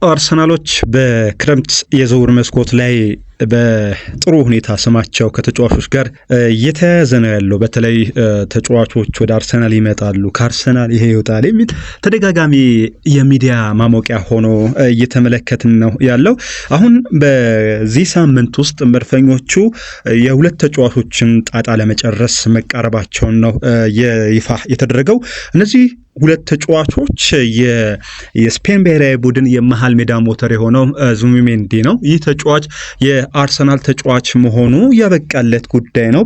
አርሰናሎች በክረምት የዝውውር መስኮት ላይ በጥሩ ሁኔታ ስማቸው ከተጫዋቾች ጋር እየተያያዘ ነው ያለው። በተለይ ተጫዋቾች ወደ አርሰናል ይመጣሉ፣ ከአርሰናል ይሄ ይወጣል የሚል ተደጋጋሚ የሚዲያ ማሞቂያ ሆኖ እየተመለከትን ነው ያለው። አሁን በዚህ ሳምንት ውስጥ መድፈኞቹ የሁለት ተጫዋቾችን ጣጣ ለመጨረስ መቃረባቸውን ነው ይፋ የተደረገው። እነዚህ ሁለት ተጫዋቾች የስፔን ብሔራዊ ቡድን የመሃል ሜዳ ሞተር የሆነው ዙቢሜንዲ ነው። ይህ ተጫዋች የአርሰናል ተጫዋች መሆኑ ያበቃለት ጉዳይ ነው።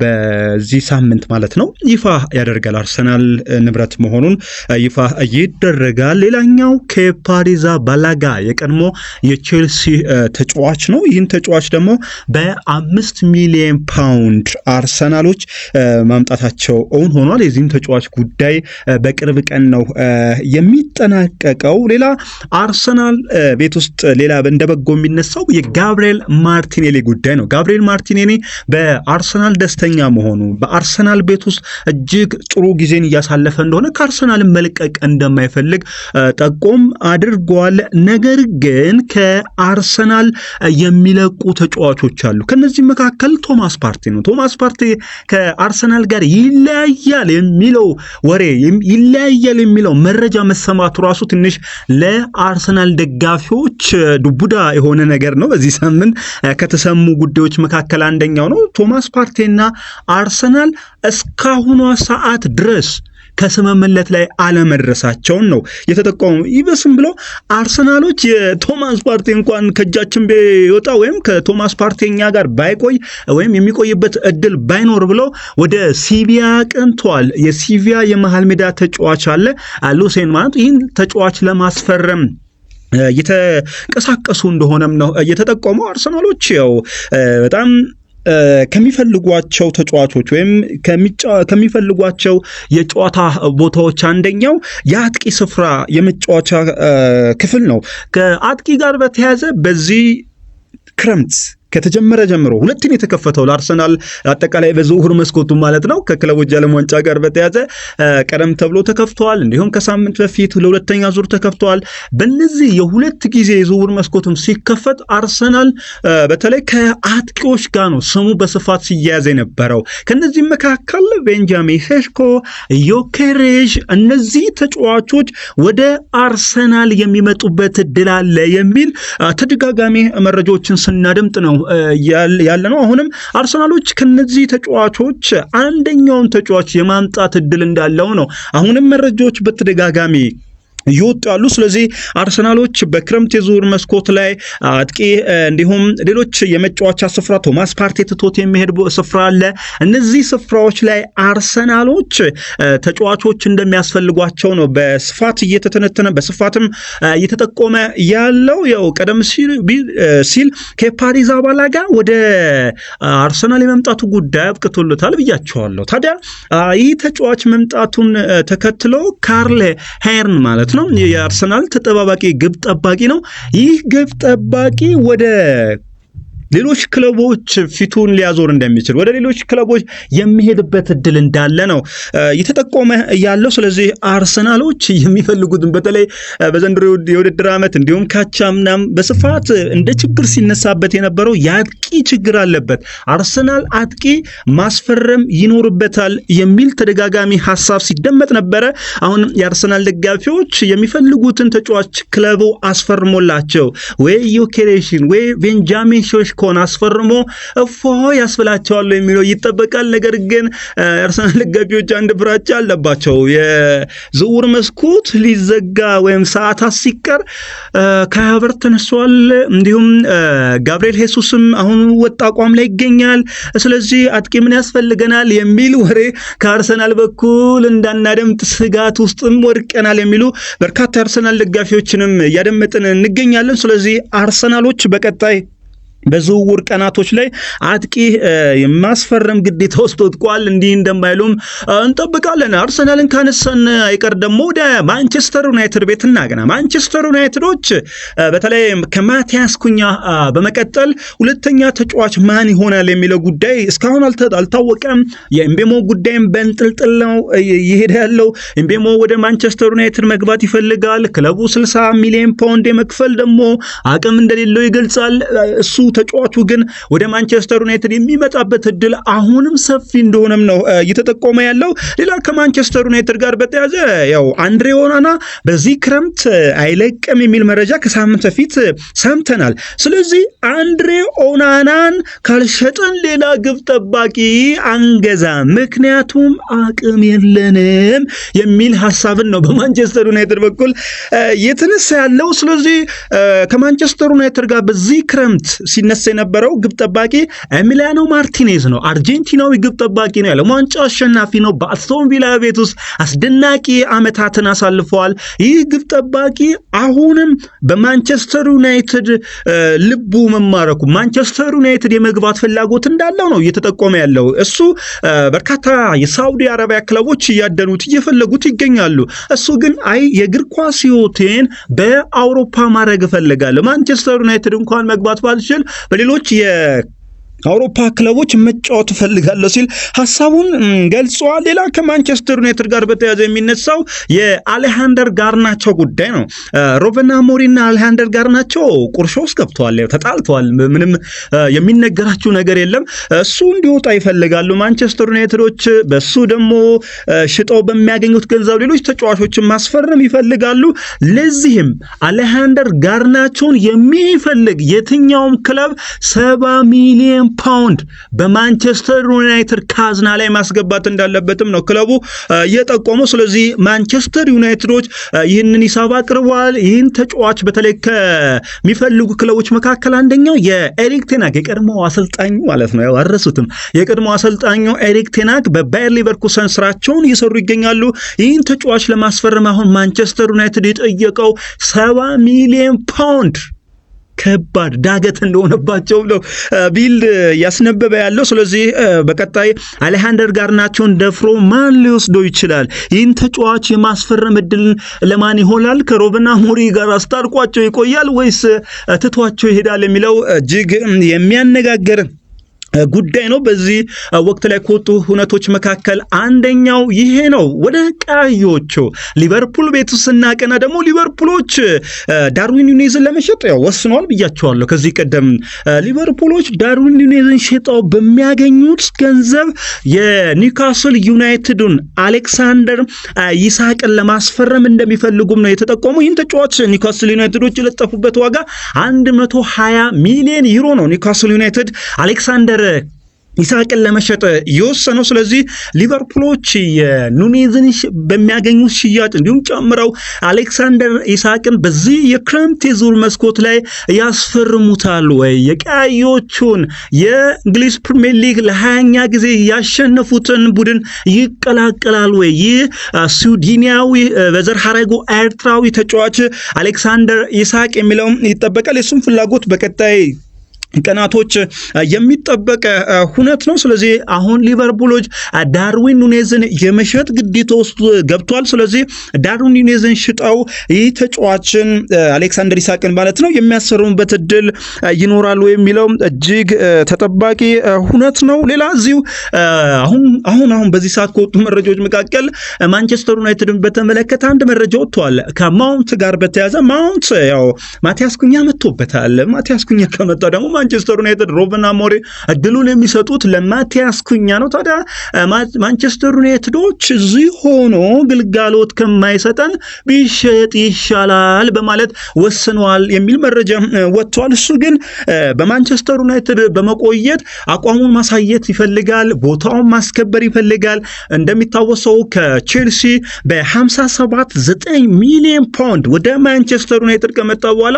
በዚህ ሳምንት ማለት ነው ይፋ ያደርጋል። አርሰናል ንብረት መሆኑን ይፋ ይደረጋል። ሌላኛው ኬፓ አሪዛባላጋ የቀድሞ የቼልሲ ተጫዋች ነው። ይህን ተጫዋች ደግሞ በ5 ሚሊዮን ፓውንድ አርሰናሎች ማምጣታቸው እውን ሆኗል። የዚህም ተጫዋች ጉዳይ በቅርብ ቀን ነው የሚጠናቀቀው። ሌላ አርሰናል ቤት ውስጥ ሌላ እንደ በጎ የሚነሳው የጋብሪኤል ማርቲኔሊ ጉዳይ ነው። ጋብሪኤል ማርቲኔሊ በአርሰናል ደስተኛ መሆኑ፣ በአርሰናል ቤት ውስጥ እጅግ ጥሩ ጊዜን እያሳለፈ እንደሆነ፣ ከአርሰናል መልቀቅ እንደማይፈልግ ጠቆም አድርጓል። ነገር ግን ከአርሰናል የሚለቁ ተጫዋቾች አሉ። ከነዚህ መካከል ቶማስ ፓርቴ ነው። ቶማስ ፓርቴ ከአርሰናል ጋር ይለያያል የሚለው ወሬ ይለያያል የሚለው መረጃ መሰማቱ ራሱ ትንሽ ለአርሰናል ደጋፊዎች ዱቡዳ የሆነ ነገር ነው። በዚህ ሳምንት ከተሰሙ ጉዳዮች መካከል አንደኛው ነው። ቶማስ ፓርቴና አርሰናል እስካሁኗ ሰዓት ድረስ ከስምምነት ላይ አለመድረሳቸውን ነው የተጠቆሙ። ይበስም ብሎ አርሰናሎች የቶማስ ፓርቴ እንኳን ከእጃችን ቢወጣ ወይም ከቶማስ ፓርቴኛ ጋር ባይቆይ ወይም የሚቆይበት እድል ባይኖር ብሎ ወደ ሲቪያ ቀንቷል። የሲቪያ የመሃል ሜዳ ተጫዋች አለ ሉሴን ማለት ይህን ተጫዋች ለማስፈረም እየተንቀሳቀሱ እንደሆነም ነው እየተጠቆመው። አርሰናሎች ያው በጣም ከሚፈልጓቸው ተጫዋቾች ወይም ከሚፈልጓቸው የጨዋታ ቦታዎች አንደኛው የአጥቂ ስፍራ የመጫወቻ ክፍል ነው። ከአጥቂ ጋር በተያያዘ በዚህ ክረምት ከተጀመረ ጀምሮ ሁለትን የተከፈተው ለአርሰናል አጠቃላይ በዝውውር መስኮቱ ማለት ነው ከክለቦች ዓለም ዋንጫ ጋር በተያያዘ ቀደም ተብሎ ተከፍተዋል። እንዲሁም ከሳምንት በፊት ለሁለተኛ ዙር ተከፍተዋል። በእነዚህ የሁለት ጊዜ የዝውውር መስኮቱም ሲከፈት አርሰናል በተለይ ከአጥቂዎች ጋር ነው ስሙ በስፋት ሲያያዝ የነበረው። ከነዚህ መካከል ቤንጃሚን ሴስኮ፣ ዮኬሬሽ እነዚህ ተጫዋቾች ወደ አርሰናል የሚመጡበት እድል አለ የሚል ተደጋጋሚ መረጃዎችን ስናደምጥ ነው ያለ ነው። አሁንም አርሰናሎች ከነዚህ ተጫዋቾች አንደኛውን ተጫዋች የማምጣት እድል እንዳለው ነው አሁንም መረጃዎች በተደጋጋሚ ይወጣሉ። ስለዚህ አርሰናሎች በክረምት የዝውውር መስኮት ላይ አጥቂ እንዲሁም ሌሎች የመጫወቻ ስፍራ ቶማስ ፓርቴ ትቶት የሚሄድ ስፍራ አለ። እነዚህ ስፍራዎች ላይ አርሰናሎች ተጫዋቾች እንደሚያስፈልጓቸው ነው በስፋት እየተተነተነ በስፋትም እየተጠቆመ ያለው። ያው ቀደም ሲል ኬፓ አሪዛባላጋ ወደ አርሰናል የመምጣቱ ጉዳይ አብቅቶለታል ብያቸዋለሁ። ታዲያ ይህ ተጫዋች መምጣቱን ተከትሎ ካርል ሄርን ማለት ነው የአርሰናል ተጠባባቂ ግብ ጠባቂ ነው። ይህ ግብ ጠባቂ ወደ ሌሎች ክለቦች ፊቱን ሊያዞር እንደሚችል ወደ ሌሎች ክለቦች የሚሄድበት እድል እንዳለ ነው የተጠቆመ ያለው። ስለዚህ አርሰናሎች የሚፈልጉትን በተለይ በዘንድሮ የውድድር ዓመት እንዲሁም ካቻምናም በስፋት እንደ ችግር ሲነሳበት የነበረው የአጥቂ ችግር አለበት። አርሰናል አጥቂ ማስፈረም ይኖርበታል የሚል ተደጋጋሚ ሀሳብ ሲደመጥ ነበረ። አሁን የአርሰናል ደጋፊዎች የሚፈልጉትን ተጫዋች ክለቡ አስፈርሞላቸው ወይ ዮኬሬሽን ወይ ቤንጃሚን ሴስኮ አስፈርሞ ያስብላቸዋል የሚለው ይጠበቃል። ነገር ግን አርሰናል ደጋፊዎች አንድ ፍራቻ አለባቸው። የዝውውር መስኮት ሊዘጋ ወይም ሰዓታት ሲቀር ከሀቨርትዝ ተነሷል። እንዲሁም ጋብሪኤል ሄሱስም አሁን ወጥ አቋም ላይ ይገኛል። ስለዚህ አጥቂ ምን ያስፈልገናል የሚል ወሬ ከአርሰናል በኩል እንዳናደምጥ ስጋት ውስጥም ወድቀናል የሚሉ በርካታ አርሰናል ደጋፊዎችንም እያደመጥን እንገኛለን። ስለዚህ አርሰናሎች በቀጣይ በዝውውር ቀናቶች ላይ አጥቂ የማስፈረም ግዴታ ውስጥ ወጥቋል። እንዲህ እንደማይሉም እንጠብቃለን። አርሰናልን ካነሳን አይቀር ደግሞ ወደ ማንቸስተር ዩናይትድ ቤት እናገና። ማንቸስተር ዩናይትዶች በተለይ ከማቲያስ ኩኛ በመቀጠል ሁለተኛ ተጫዋች ማን ይሆናል የሚለው ጉዳይ እስካሁን አልታወቀም። የኤምቤሞ ጉዳይም በእንጥልጥል ነው እየሄደ ያለው። ኤምቤሞ ወደ ማንቸስተር ዩናይትድ መግባት ይፈልጋል። ክለቡ 60 ሚሊዮን ፓውንድ የመክፈል ደግሞ አቅም እንደሌለው ይገልጻል። እሱ ተጫዋቹ ግን ወደ ማንቸስተር ዩናይትድ የሚመጣበት እድል አሁንም ሰፊ እንደሆነም ነው እየተጠቆመ ያለው። ሌላ ከማንቸስተር ዩናይትድ ጋር በተያዘ ያው አንድሬ ኦናና በዚህ ክረምት አይለቅም የሚል መረጃ ከሳምንት በፊት ሰምተናል። ስለዚህ አንድሬ ኦናናን ካልሸጠን ሌላ ግብ ጠባቂ አንገዛ፣ ምክንያቱም አቅም የለንም የሚል ሐሳብን ነው በማንቸስተር ዩናይትድ በኩል የተነሳ ያለው። ስለዚህ ከማንቸስተር ዩናይትድ ጋር በዚህ ክረምት ሲነሳ የነበረው ግብ ጠባቂ ኤሚሊያኖ ማርቲኔዝ ነው። አርጀንቲናዊ ግብ ጠባቂ ነው። ያለው ዋንጫ አሸናፊ ነው። በአስቶን ቪላ ቤት ውስጥ አስደናቂ ዓመታትን አሳልፈዋል። ይህ ግብ ጠባቂ አሁንም በማንቸስተር ዩናይትድ ልቡ መማረኩ፣ ማንቸስተር ዩናይትድ የመግባት ፍላጎት እንዳለው ነው እየተጠቆመ ያለው። እሱ በርካታ የሳውዲ አረቢያ ክለቦች እያደኑት እየፈለጉት ይገኛሉ። እሱ ግን አይ የእግር ኳስ ሕይወቴን በአውሮፓ ማድረግ እፈልጋለሁ፣ ማንቸስተር ዩናይትድ እንኳን መግባት ባልችል በሌሎች የአውሮፓ ክለቦች መጫወት እፈልጋለሁ ሲል ሐሳቡን ገልጿል። ሌላ ከማንቸስተር ዩናይትድ ጋር በተያያዘ የሚነሳው የአሌሃንደር ጋርናቾ ጉዳይ ነው። ሩበን አሞሪምና አሌሃንደር ጋርናቾ ቁርሾ ውስጥ ገብተዋል፣ ተጣልተዋል። ምንም የሚነገራችሁ ነገር የለም። እሱ እንዲወጣ ይፈልጋሉ ማንቸስተር ዩናይትዶች። በሱ ደግሞ ሽጠው በሚያገኙት ገንዘብ ሌሎች ተጫዋቾችን ማስፈረም ይፈልጋሉ። ለዚህም አሌሃንደር ጋርናቾን የሚፈልግ የትኛውም ክለብ 70 ሚሊዮን ፓውንድ በማንቸስተር ዩናይትድ ካዝና ላይ ማስገባት እንዳለበትም ነው ክለቡ የጠቆመው። ስለዚህ ማንቸስተር ዩናይትዶች ይህንን ሂሳብ አቅርበዋል። ይህን ተጫዋች በተለይ ከሚፈልጉ ክለቦች መካከል አንደኛው የኤሪክ ቴናግ የቀድሞ አሰልጣኙ ማለት ነው፣ ያወረሱትም የቀድሞ አሰልጣኙ ኤሪክ ቴናግ በባየር ሊቨርኩሰን ስራቸውን እየሰሩ ይገኛሉ። ይህን ተጫዋች ለማስፈረም አሁን ማንቸስተር ዩናይትድ የጠየቀው 70 ሚሊዮን ፓውንድ ከባድ ዳገት እንደሆነባቸው ነው ቢልድ ያስነበበ ያለው። ስለዚህ በቀጣይ አሌሃንደር ጋርናቾን ደፍሮ ማን ሊወስደው ይችላል? ይህን ተጫዋች የማስፈረም እድል ለማን ይሆናል? ከሩበን አሞሪም ጋር አስታርቋቸው ይቆያል ወይስ ትቷቸው ይሄዳል የሚለው እጅግ የሚያነጋግር ጉዳይ ነው። በዚህ ወቅት ላይ ከወጡ ሁነቶች መካከል አንደኛው ይሄ ነው። ወደ ቀዮቹ ሊቨርፑል ቤት ስናቀና ደግሞ ሊቨርፑሎች ዳርዊን ኑኔዝን ለመሸጥ ያው ወስነዋል ብያቸዋለሁ ከዚህ ቀደም። ሊቨርፑሎች ዳርዊን ኑኔዝን ሸጠው በሚያገኙት ገንዘብ የኒውካስል ዩናይትዱን አሌክሳንደር ኢሳቅን ለማስፈረም እንደሚፈልጉም ነው የተጠቆሙ። ይህን ተጫዋች ኒውካስል ዩናይትዶች የለጠፉበት ዋጋ 120 ሚሊዮን ዩሮ ነው። ኒውካስል ዩናይትድ አሌክሳንደር ኢሳቅን ለመሸጥ የወሰነው። ስለዚህ ሊቨርፑሎች የኑኔዝን በሚያገኙት ሽያጭ እንዲሁም ጨምረው አሌክሳንደር ኢሳቅን በዚህ የክረምት የዝውውር መስኮት ላይ ያስፈርሙታል ወይ? የቀያዮቹን የእንግሊዝ ፕሪሚየር ሊግ ለ20ኛ ጊዜ ያሸነፉትን ቡድን ይቀላቀላል ወይ? ይህ ስዊድናዊ በዘር ሐረጉ ኤርትራዊ ተጫዋች አሌክሳንደር ኢሳቅ የሚለውም ይጠበቃል። የሱም ፍላጎት በቀጣይ ቀናቶች የሚጠበቅ ሁነት ነው። ስለዚህ አሁን ሊቨርፑሎች ዳርዊን ኑኔዝን የመሸጥ ግዴታ ውስጥ ገብቷል። ስለዚህ ዳርዊን ኑኔዝን ሽጠው ይህ ተጫዋችን አሌክሳንደር ኢሳቅን ማለት ነው የሚያሰሩበት እድል ይኖራሉ የሚለው እጅግ ተጠባቂ ሁነት ነው። ሌላ እዚሁ አሁን በዚህ ሰዓት ከወጡ መረጃዎች መካከል ማንቸስተር ዩናይትድን በተመለከተ አንድ መረጃ ወጥቷል። ከማውንት ጋር በተያዘ ማውንት ያው ማቲያስ ኩኛ መጥቶበታል። ማቲያስ ኩኛ ከመጣ ደግሞ ማንቸስተር ዩናይትድ ሩበን አሞሪም እድሉን የሚሰጡት ለማቲያስ ኩኛ ነው። ታዲያ ማንቸስተር ዩናይትዶች እዚህ ሆኖ ግልጋሎት ከማይሰጠን ቢሸጥ ይሻላል በማለት ወስነዋል የሚል መረጃ ወጥቷል። እሱ ግን በማንቸስተር ዩናይትድ በመቆየት አቋሙን ማሳየት ይፈልጋል፣ ቦታውን ማስከበር ይፈልጋል። እንደሚታወሰው ከቼልሲ በ57.9 ሚሊዮን ፓውንድ ወደ ማንቸስተር ዩናይትድ ከመጣ በኋላ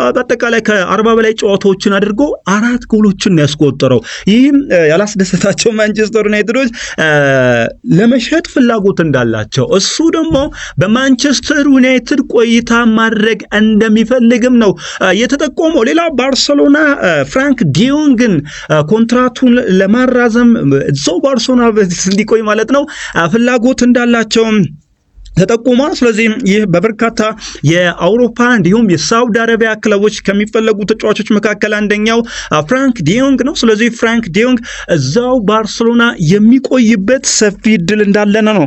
በአጠቃላይ ከ40 በላይ ጨዋታዎችን አድርጎ 4 ጎሎችን ያስቆጠረው። ይህም ያላስደሰታቸው ማንቸስተር ዩናይትዶች ለመሸጥ ፍላጎት እንዳላቸው እሱ ደግሞ በማንቸስተር ዩናይትድ ቆይታ ማድረግ እንደሚፈልግም ነው የተጠቆመው። ሌላ ባርሰሎና ፍራንክ ዲዮንግን ኮንትራቱን ለማራዘም እዛው ባርሰሎና እንዲቆይ ማለት ነው ፍላጎት እንዳላቸው ተጠቁሟል። ስለዚህ ይህ በበርካታ የአውሮፓ እንዲሁም የሳውዲ አረቢያ ክለቦች ከሚፈለጉ ተጫዋቾች መካከል አንደኛው ፍራንክ ዲዮንግ ነው። ስለዚህ ፍራንክ ዲዮንግ እዛው ባርሰሎና የሚቆይበት ሰፊ እድል እንዳለ ነው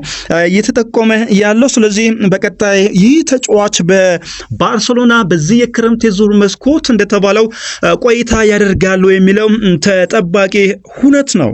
እየተጠቆመ ያለው። ስለዚህ በቀጣይ ይህ ተጫዋች በባርሰሎና በዚህ የክረምት የዝውውር መስኮት እንደተባለው ቆይታ ያደርጋሉ የሚለው ተጠባቂ ሁነት ነው።